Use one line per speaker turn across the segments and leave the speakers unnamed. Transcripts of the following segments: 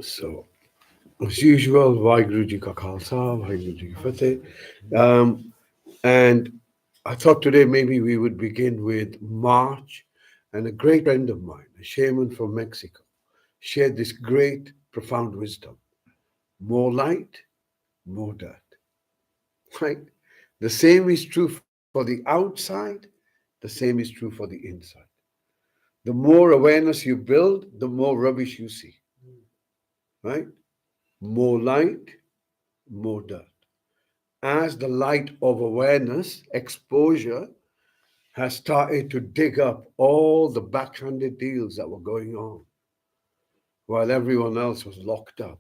So, as usual, Vaheguru Ji Ka Khalsa, Vaheguru Ji Ki Fateh. And I thought today maybe we would begin with March, and a great friend of mine, a shaman from Mexico, shared this great, profound wisdom. More light, more dirt. Right? The same is true for the outside, the same is true for the inside. The more awareness you build, the more rubbish you see. Right? More light, more dirt. As the light of awareness, exposure, has started to dig up all the backhanded deals that were going on while everyone else was locked up.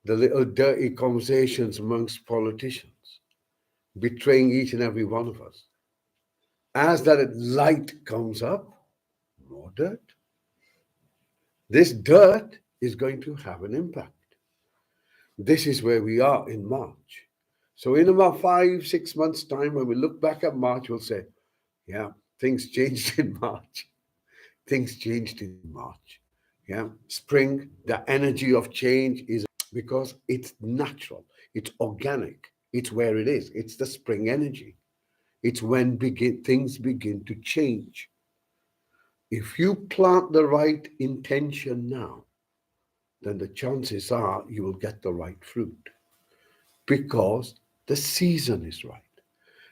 The little dirty conversations amongst politicians, betraying each and every one of us. As that light comes up, more dirt. This dirt is going to have an impact. This is where we are in March. So in about 5, 6 months' time, when we look back at March, we'll say, yeah, things changed in March. Things changed in March. Yeah, spring, the energy of change is because it's natural, it's organic, it's where it is. It's the spring energy. It's when things begin to change. If you plant the right intention now, then the chances are you will get the right fruit because the season is right.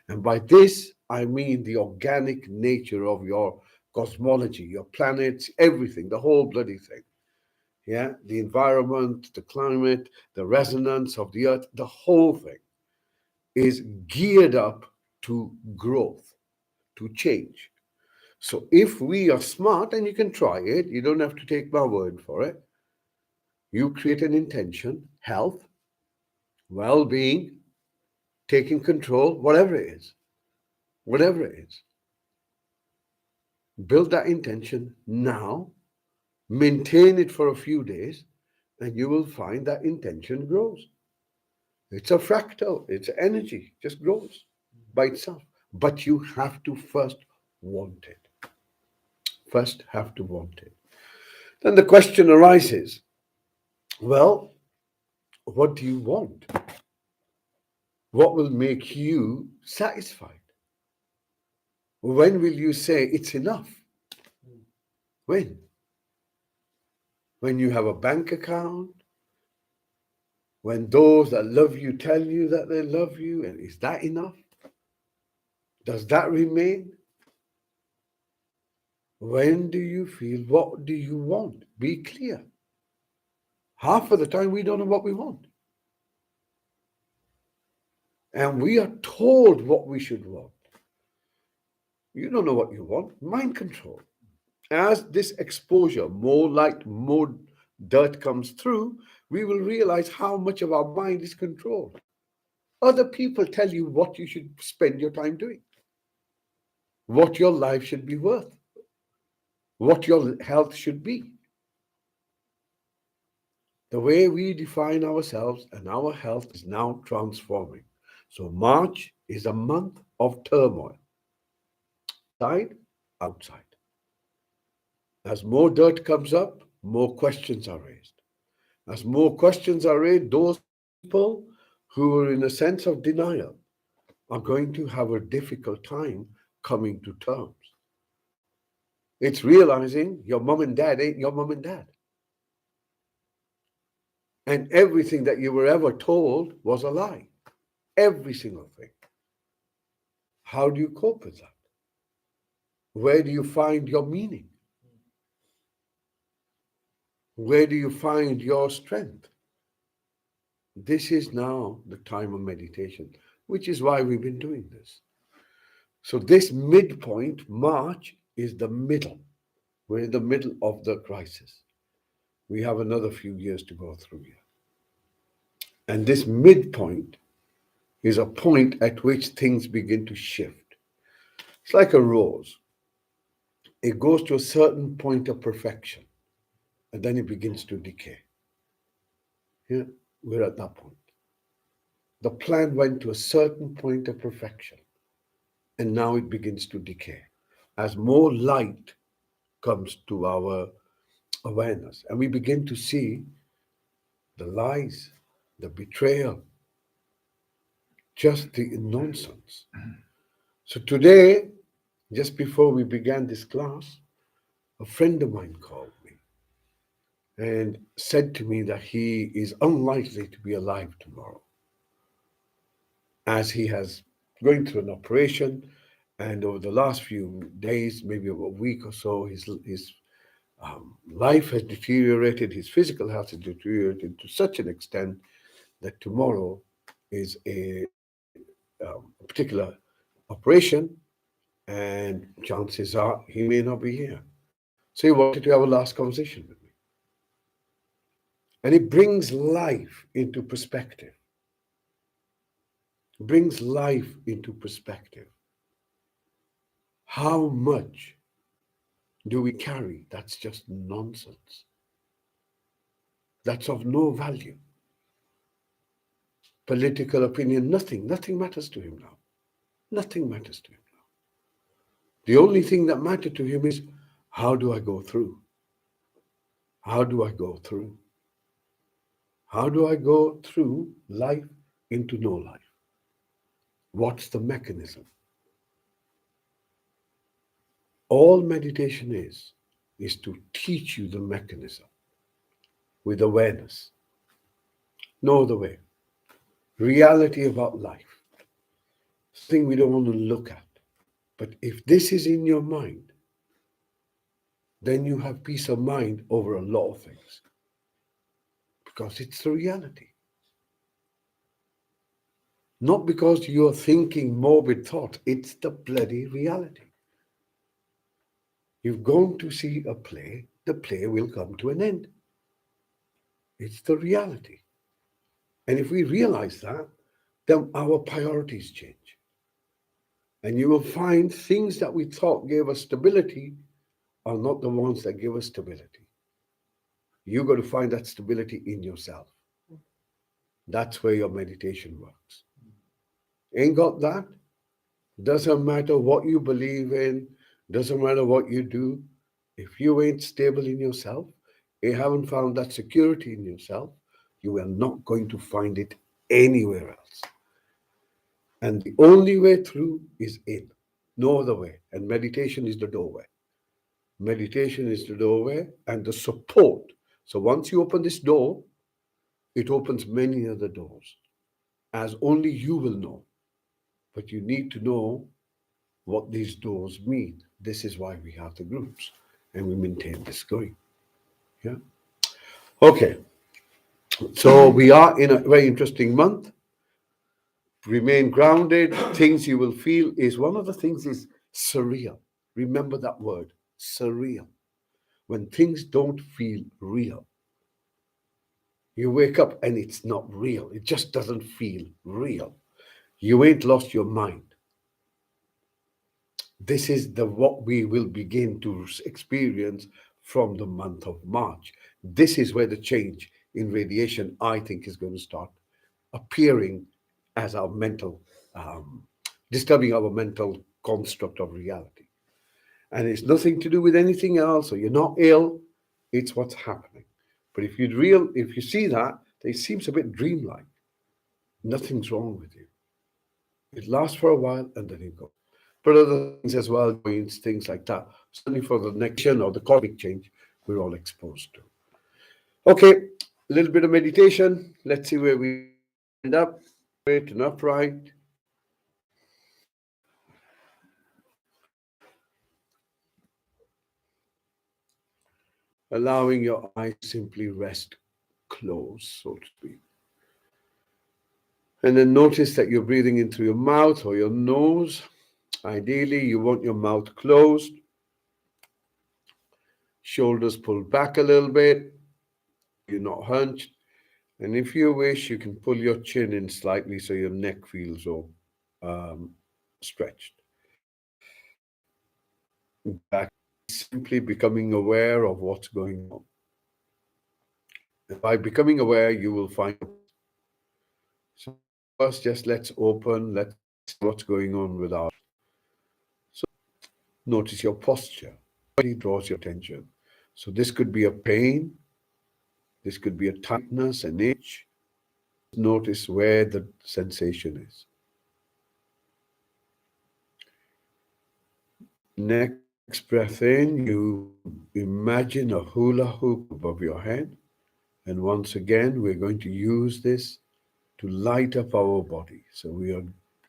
And by this, I mean the organic nature of your cosmology, your planets, everything, the whole bloody thing. Yeah, the environment, the climate, the resonance of the earth, the whole thing is geared up to growth, to change. So if we are smart, and you can try it, you don't have to take my word for it. You create an intention, health, well-being, taking control, whatever it is. Build that intention now, maintain it for a few days, and you will find that intention grows. It's a fractal, it's energy, just grows by itself. But you have to first want it. First have to want it. Then the question arises, well, what do you want? What will make you satisfied? When will you say it's enough? When? When you have a bank account? When those that love you tell you that they love you? And is that enough? Does that remain? When do you feel, what do you want? Be clear. Half of the time, we don't know what we want. And we are told what we should want. You don't know what you want. Mind control. As this exposure, more light, more dirt comes through, we will realize how much of our mind is controlled. Other people tell you what you should spend your time doing, what your life should be worth, what your health should be. The way we define ourselves and our health is now transforming. So March is a month of turmoil, inside, outside. As more dirt comes up, more questions are raised. As more questions are raised, those people who are in a sense of denial are going to have a difficult time coming to terms. It's realizing your mom and dad ain't your mom and dad. And everything that you were ever told was a lie. Every single thing. How do you cope with that? Where do you find your meaning? Where do you find your strength? This is now the time of meditation, which is why we've been doing this. So this midpoint, March, is the middle. We're in the middle of the crisis. We have another few years to go through here. And this midpoint is a point at which things begin to shift. It's like a rose. It goes to a certain point of perfection, and then it begins to decay. Yeah, we're at that point. The plant went to a certain point of perfection, and now it begins to decay. As more light comes to our awareness, and we begin to see the lies, the betrayal, just the nonsense. So today, just before we began this class, a friend of mine called me and said to me that he is unlikely to be alive tomorrow as he has going through an operation, and over the last few days, maybe over a week or so, his life has deteriorated, his physical health has deteriorated to such an extent that tomorrow is a particular operation, and chances are he may not be here. So he wanted to have a last conversation with me. And it brings life into perspective. Brings life into perspective. How much do we carry that's just nonsense? That's of no value. Political opinion, nothing matters to him now. Nothing matters to him now. The only thing that mattered to him is, how do I go through? How do I go through? How do I go through life into no life? What's the mechanism? All meditation is to teach you the mechanism with awareness. No other way. Reality about life. Something we don't want to look at. But if this is in your mind, then you have peace of mind over a lot of things. Because it's the reality. Not because you're thinking morbid thought, it's the bloody reality. You've gone to see a play, the play will come to an end. It's the reality. And if we realize that, then our priorities change. And you will find things that we thought gave us stability are not the ones that give us stability. You got to find that stability in yourself. That's where your meditation works. Ain't got that? Doesn't matter what you believe in, doesn't matter what you do. If you ain't stable in yourself, you haven't found that security in yourself, you are not going to find it anywhere else. And the only way through is in, no other way. And meditation is the doorway. Meditation is the doorway and the support. So once you open this door, it opens many other doors, as only you will know. But you need to know what these doors mean. This is why we have the groups and we maintain this going. Yeah. Okay. So we are in a very interesting month. Remain grounded. Things you will feel is one of the things is surreal. Remember that word, surreal. When things don't feel real, you wake up and it's not real. It just doesn't feel real. You ain't lost your mind. This is the what we will begin to experience from the month of March. This is where the change in radiation, I think, is going to start appearing as our mental, disturbing our mental construct of reality. And it's nothing to do with anything else. So you're not ill. It's what's happening. But if you see that, it seems a bit dreamlike. Nothing's wrong with you. It lasts for a while and then it goes. But other things as well, joints, things like that. Certainly for the next year or the cosmic change, we're all exposed to. Okay, a little bit of meditation. Let's see where we end up. Straight and upright. Allowing your eyes to simply rest closed, so to speak. And then notice that you're breathing in through your mouth or your nose. Ideally, you want your mouth closed, shoulders pulled back a little bit. You're not hunched. And if you wish, you can pull your chin in slightly so your neck feels all stretched. Back, simply becoming aware of what's going on. And by becoming aware, you will find. So first, just let's open, let's see what's going on with our. So notice your posture. It draws your attention. So this could be a pain, this could be a tightness, an itch. Notice where the sensation is. Next breath in, you imagine a hula hoop above your head. And once again, we're going to use this to light up our body. So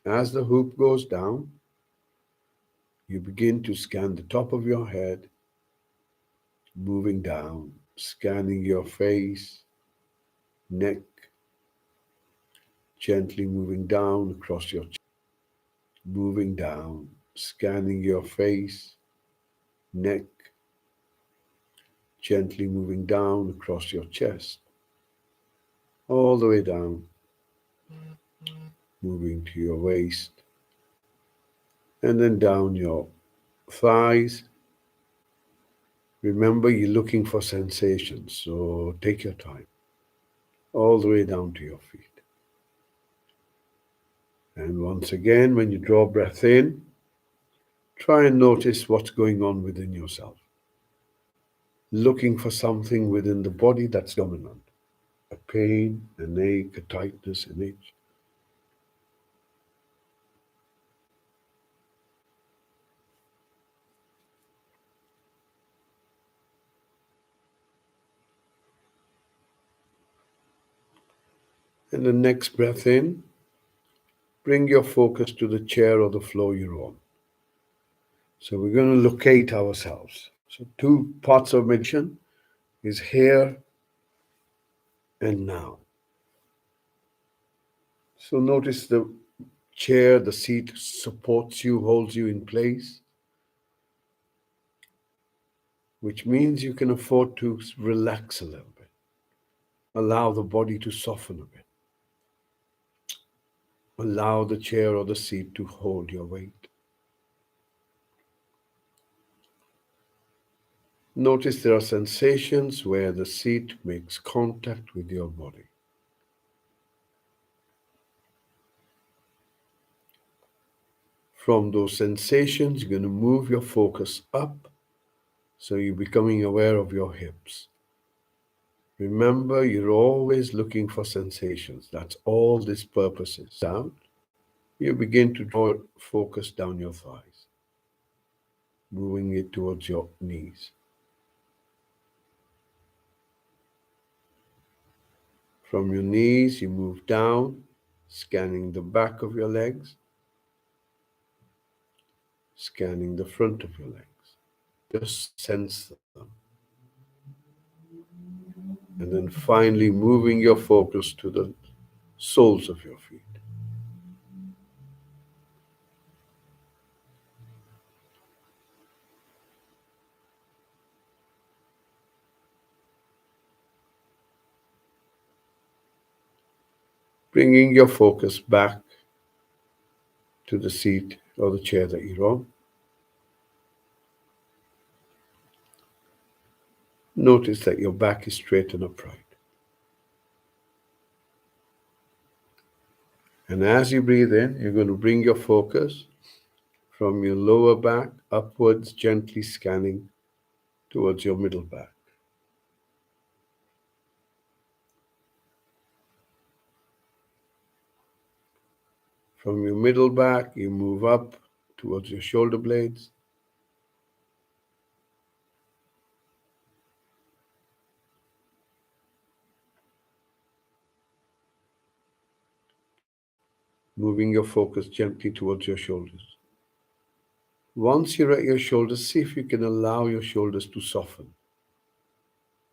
as the hoop goes down, you begin to scan the top of your head, moving down, scanning your face, neck, gently moving down across your chest, moving down, scanning your face, neck, gently moving down across your chest, all the way down, moving to your waist, and then down your thighs. Remember, you're looking for sensations, so take your time, all the way down to your feet. And once again, when you draw breath in, try and notice what's going on within yourself. Looking for something within the body that's dominant, a pain, an ache, a tightness, an itch. And the next breath in, bring your focus to the chair or the floor you're on. So we're going to locate ourselves. So two parts of meditation is here and now. So notice the chair, the seat supports you, holds you in place, which means you can afford to relax a little bit. Allow the body to soften a bit. Allow the chair or the seat to hold your weight. Notice there are sensations where the seat makes contact with your body. From those sensations, you're going to move your focus up, so you're becoming aware of your hips. Remember, you're always looking for sensations. That's all this purpose is. Down, you begin to draw focus down your thighs, moving it towards your knees. From your knees, you move down, scanning the back of your legs, scanning the front of your legs. Just sense them. And then finally moving your focus to the soles of your feet. Bringing your focus back to the seat or the chair that you're on. Notice that your back is straight and upright. And as you breathe in, you're going to bring your focus from your lower back upwards, gently scanning towards your middle back. From your middle back, you move up towards your shoulder blades. Moving your focus gently towards your shoulders. Once you're at your shoulders, see if you can allow your shoulders to soften,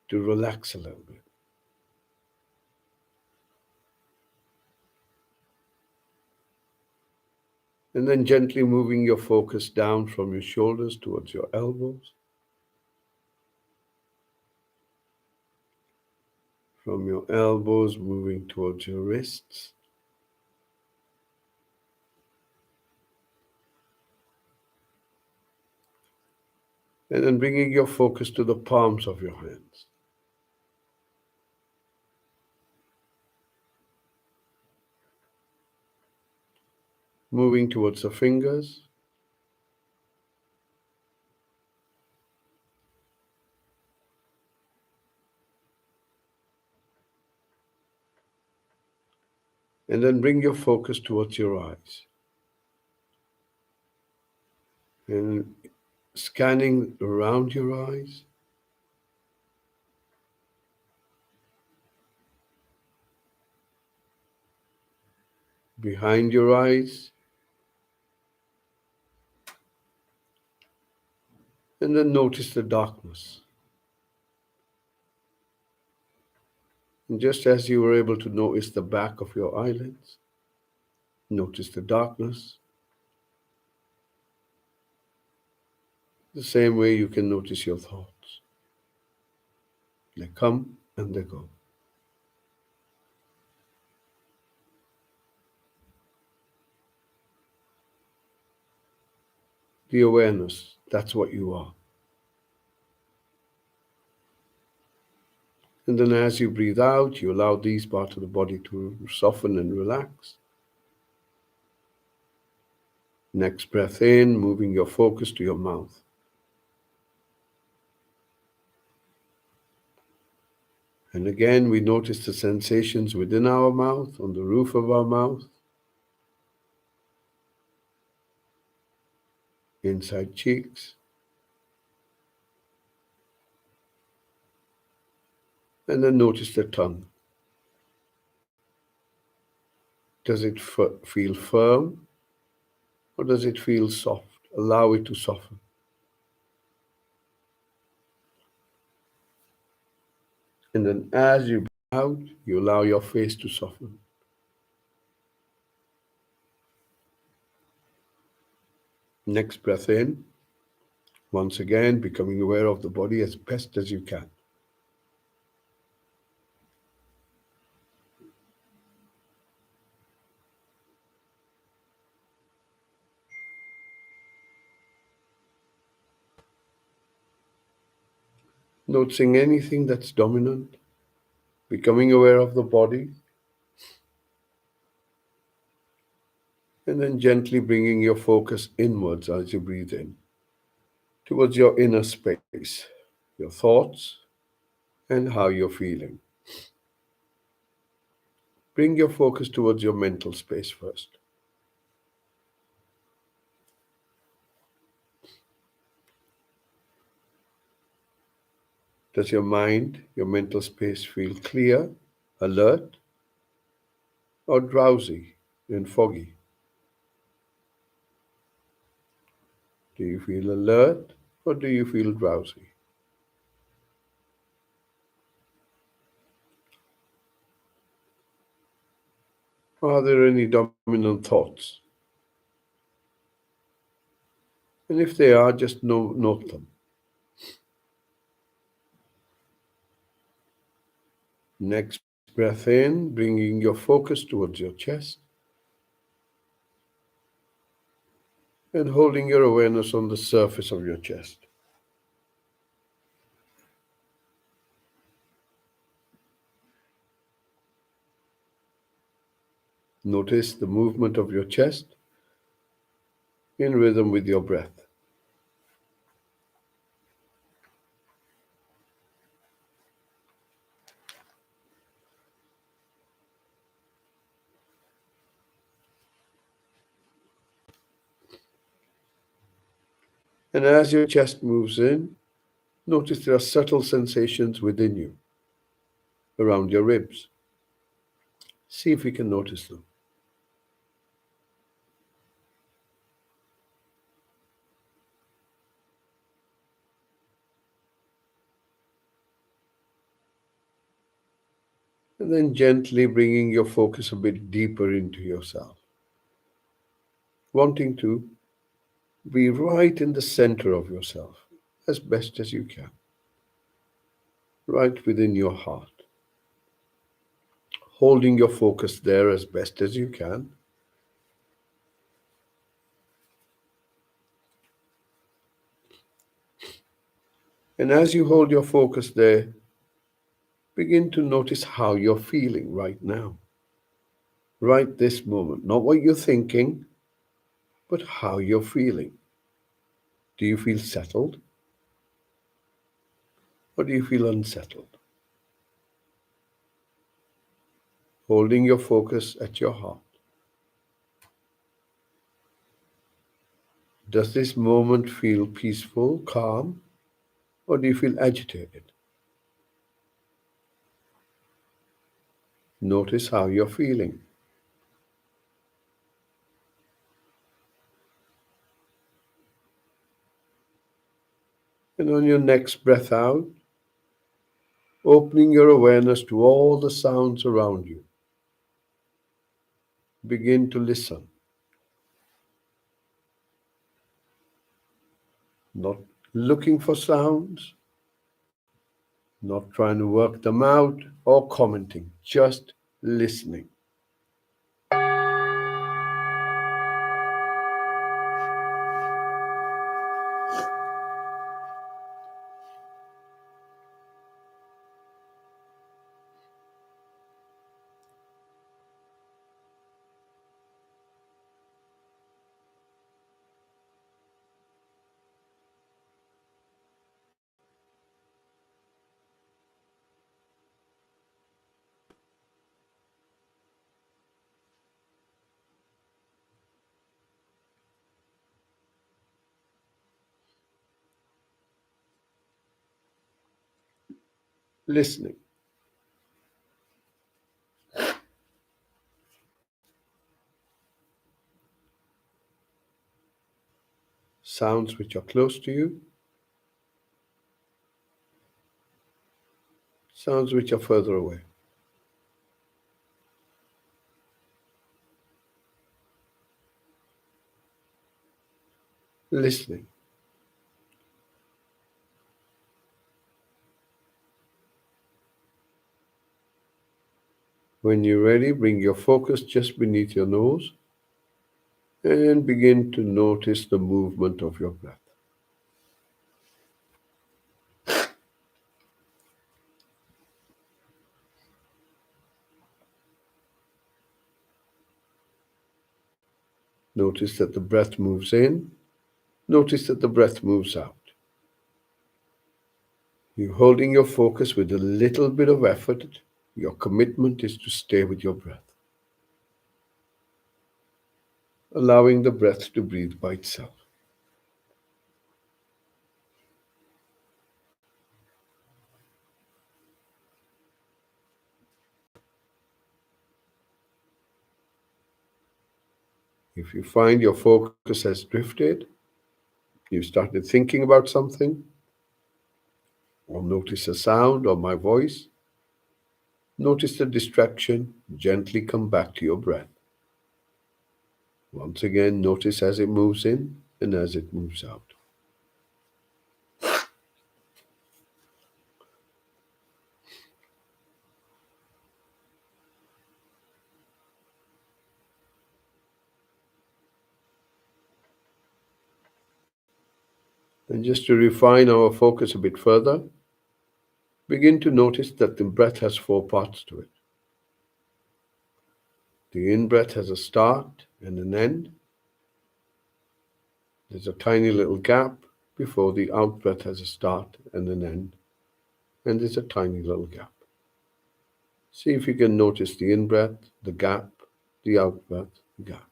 to relax a little bit. And then gently moving your focus down from your shoulders towards your elbows. From your elbows, moving towards your wrists. And then bringing your focus to the palms of your hands. Moving towards the fingers. And then bring your focus towards your eyes. And scanning around your eyes, behind your eyes, and then notice the darkness. And just as you were able to notice the back of your eyelids, notice the darkness, the same way you can notice your thoughts. They come and they go. The awareness, that's what you are. And then as you breathe out, you allow these parts of the body to soften and relax. Next breath in, moving your focus to your mouth. And again, we notice the sensations within our mouth, on the roof of our mouth, inside cheeks. And then notice the tongue. Does it feel firm or does it feel soft? Allow it to soften. And then as you breathe out, you allow your face to soften. Next breath in, once again, becoming aware of the body as best as you can. Noticing anything that's dominant, becoming aware of the body, and then gently bringing your focus inwards as you breathe in, towards your inner space, your thoughts, and how you're feeling. Bring your focus towards your mental space first. Does your mind, your mental space feel clear, alert, or drowsy and foggy? Do you feel alert or do you feel drowsy? Are there any dominant thoughts? And if they are, just note them. Next breath in, bringing your focus towards your chest and holding your awareness on the surface of your chest. Notice the movement of your chest in rhythm with your breath. And as your chest moves in, notice there are subtle sensations within you, around your ribs. See if you can notice them. And then gently bringing your focus a bit deeper into yourself, wanting to be right in the center of yourself as best as you can, right within your heart, holding your focus there as best as you can. And as you hold your focus there, begin to notice how you're feeling right now, right this moment. Not what you're thinking, but how you're feeling. Do you feel settled? Or do you feel unsettled? holding your focus at your heart. Does this moment feel peaceful, calm, or do you feel agitated? Notice how you're feeling. And on your next breath out, opening your awareness to all the sounds around you, begin to listen, not looking for sounds, not trying to work them out or commenting, just listening. Listening. Sounds which are close to you, sounds which are further away. Listening. When you're ready, bring your focus just beneath your nose and begin to notice the movement of your breath. Notice that the breath moves in. Notice that the breath moves out. You're holding your focus with a little bit of effort. Your commitment is to stay with your breath, allowing the breath to breathe by itself. If you find your focus has drifted, you started thinking about something, or notice a sound or my voice, notice the distraction, gently come back to your breath. Once again, notice as it moves in and as it moves out. And just to refine our focus a bit further, begin to notice that the breath has four parts to it. The in-breath has a start and an end. There's a tiny little gap before the out-breath has a start and an end. And there's a tiny little gap. See if you can notice the in-breath, the gap, the out-breath, the gap.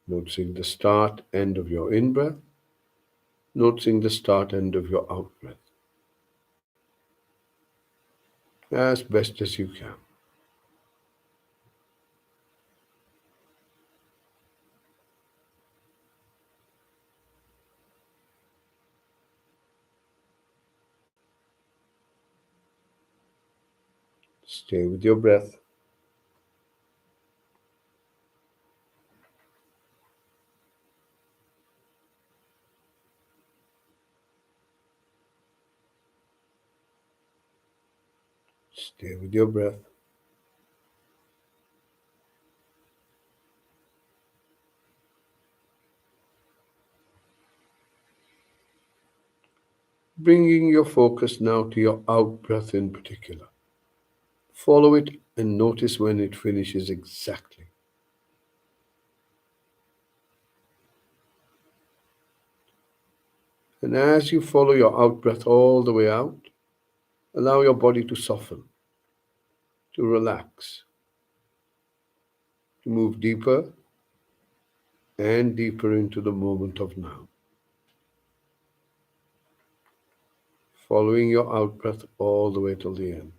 Noticing the start, end of your in-breath. Noticing the start, end of your out-breath. As best as you can. Stay with your breath. Stay with your breath. Bringing your focus now to your out breath in particular. Follow it and notice when it finishes exactly. And as you follow your out breath all the way out, allow your body to soften, to relax, to move deeper and deeper into the moment of now. Following your out breath all the way till the end.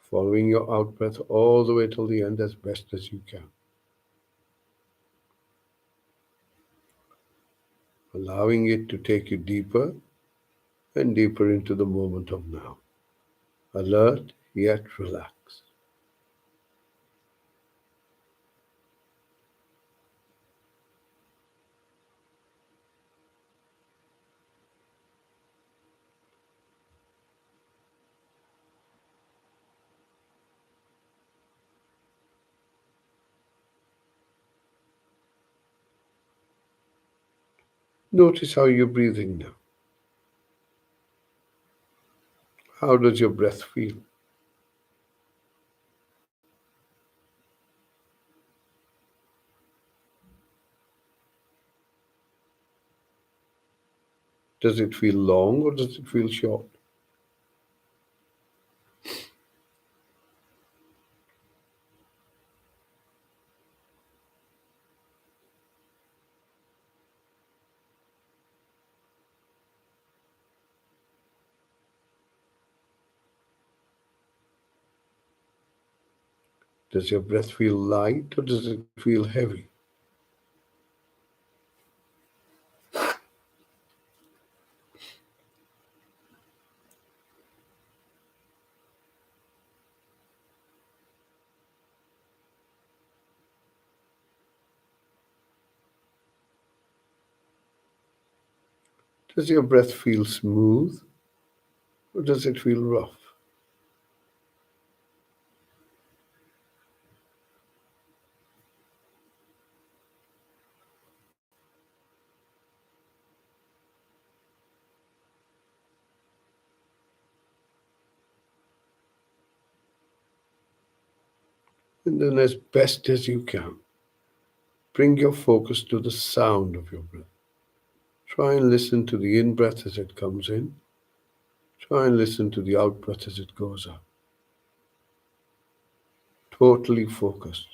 Following your out breath all the way till the end as best as you can. Allowing it to take you deeper and deeper into the moment of now. Alert yet relaxed. Notice how you're breathing now. How does your breath feel? Does it feel long or does it feel short? Does your breath feel light or does it feel heavy? Does your breath feel smooth or does it feel rough? And then, as best as you can, bring your focus to the sound of your breath. Try and listen to the in breath as it comes in. Try and listen to the out breath as it goes out. Totally focused.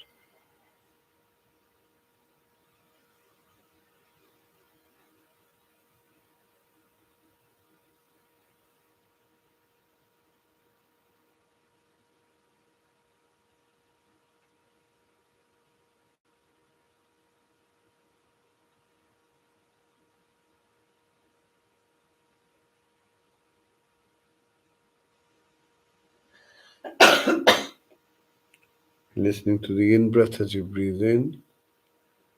Listening to the in breath as you breathe in,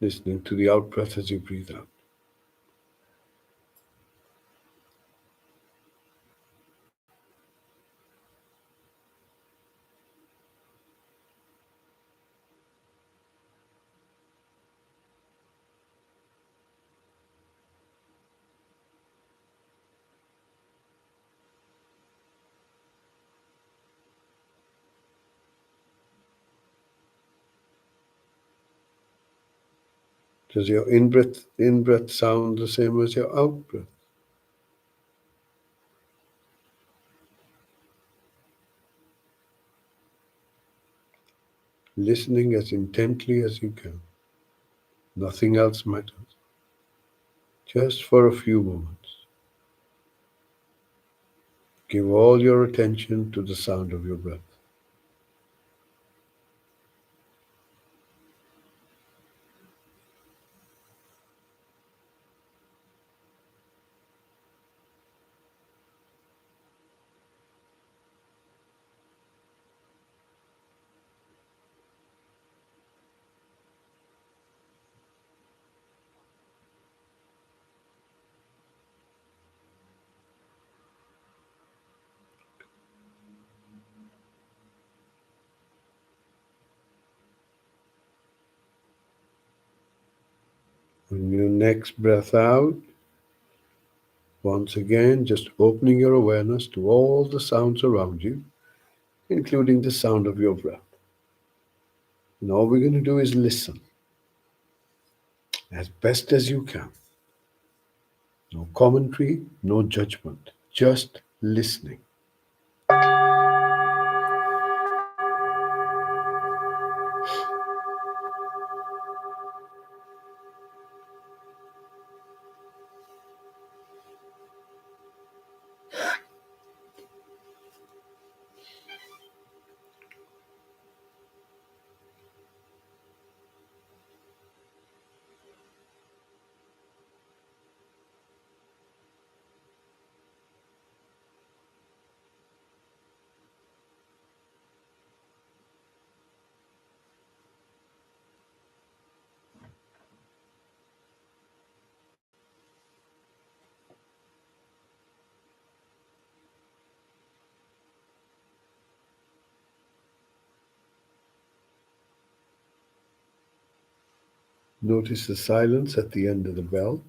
listening to the out breath as you breathe out. Does your in breath sound the same as your out breath? Listening as intently as you can. Nothing else matters. Just for a few moments. Give all your attention to the sound of your breath. On your next breath out, once again, just opening your awareness to all the sounds around you, including the sound of your breath. And all we're going to do is listen as best as you can. No commentary, no judgment, just listening. Notice the silence at the end of the bell.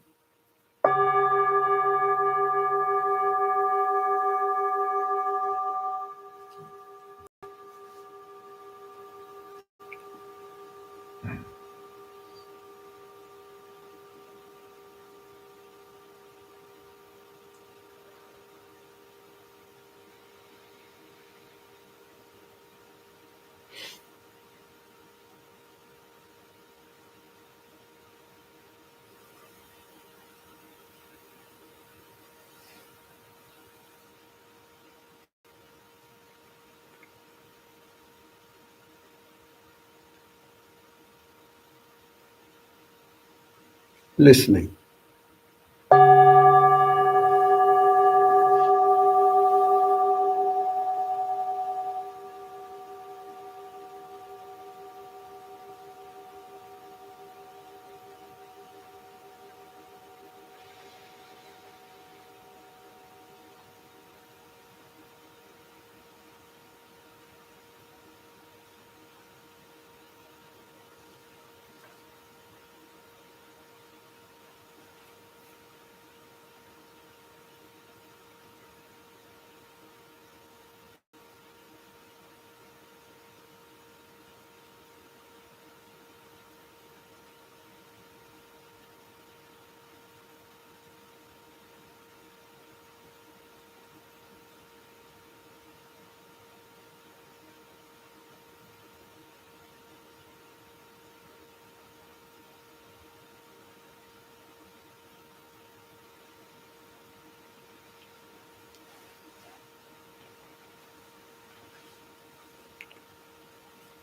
Listening.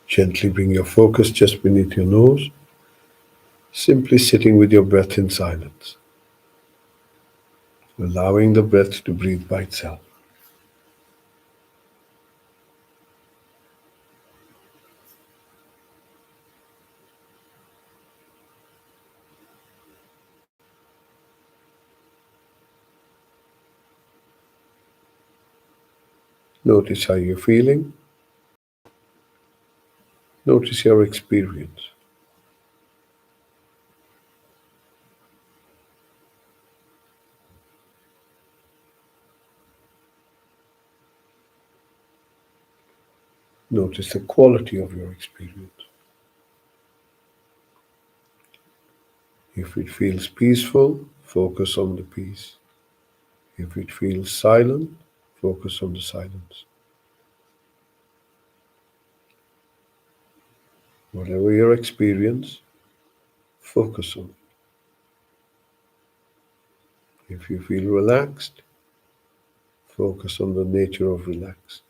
Gently bring your focus just beneath your nose, simply sitting with your breath in silence, allowing the breath to breathe by itself. Notice how you're feeling. Notice your experience. Notice the quality of your experience. If it feels peaceful, focus on the peace. If it feels silent, focus on the silence. Whatever your experience, focus on it. If you feel relaxed, focus on the nature of relax.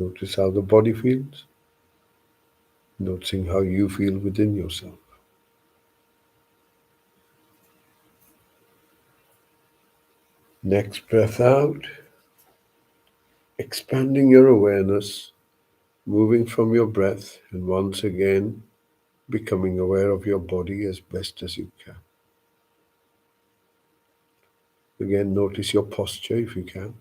Notice how the body feels, noticing how you feel within yourself. Next breath out, expanding your awareness moving from your breath and once again becoming aware of your body as best as you can. Again, notice your posture if you can.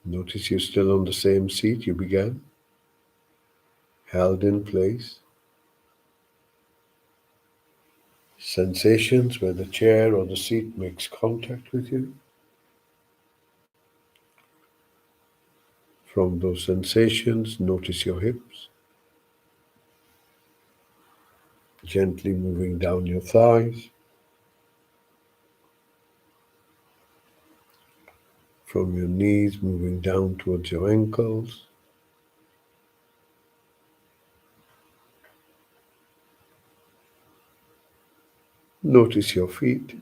Notice you're still on the same seat you began, held in place. Sensations where the chair or the seat makes contact with you. From those sensations, notice your hips, gently moving down your thighs. From your knees, moving down towards your ankles. Notice your feet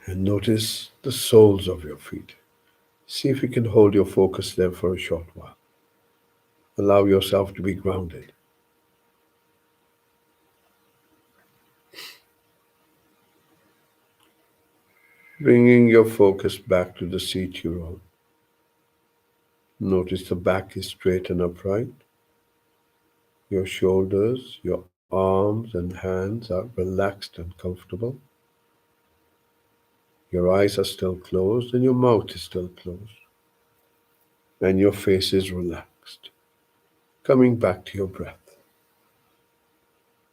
and notice the soles of your feet. See if you can hold your focus there for a short while. Allow yourself to be grounded. Bringing your focus back to the seat you're on. Notice the back is straight and upright. Your shoulders, your arms and hands are relaxed and comfortable. Your eyes are still closed and your mouth is still closed. And your face is relaxed. Coming back to your breath.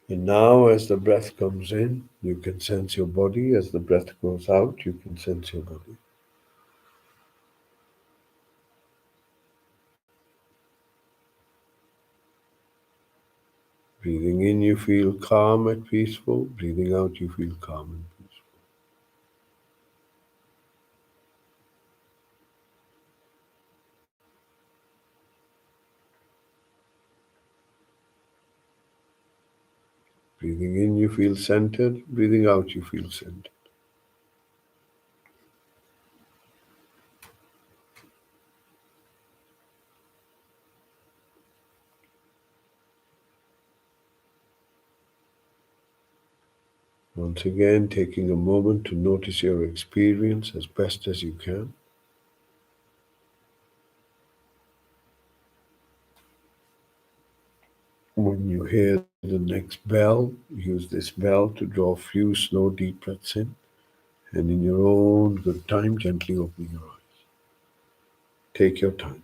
And now, as the breath comes in, you can sense your body. As the breath goes out, you can sense your body. Breathing in, you feel calm and peaceful. Breathing out, you feel calm and peaceful. Breathing in, you feel centered. Breathing out, you feel centered. Once again, taking a moment to notice your experience as best as you can. When you hear the next bell, use this bell to draw a few slow, deep breaths in, and in your own good time, gently open your eyes. Take your time.